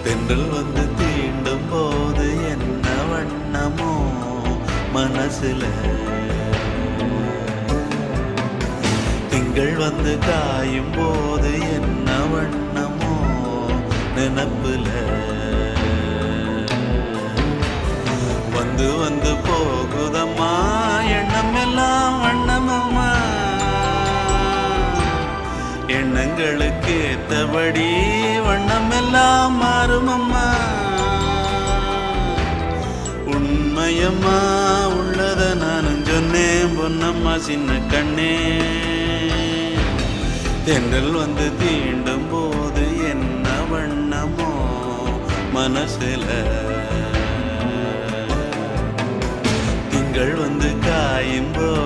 தென்றல் வந்து தீண்டும் போது என்ன வண்ணமோ மனசுல, திங்கள் வந்து காயும் போது என்ன வண்ணமோ நினப்புல, வந்து வந்து போகுதம்மா எண்ணம் எல்லாம் வண்ணமம்மா, எண்ணங்களுக்கு ஏத்தபடி வண்ணம் எல்லாம் மாறுமம்மா. உண்மையம்மா உள்ளத நானும் சொன்னேன் பொன்னம்மா சின்ன கண்ணே, தென்றல் வந்து தீண்டும் போது என்ன வண்ணமோ மனசுல, திங்கள் வந்து காயும் போது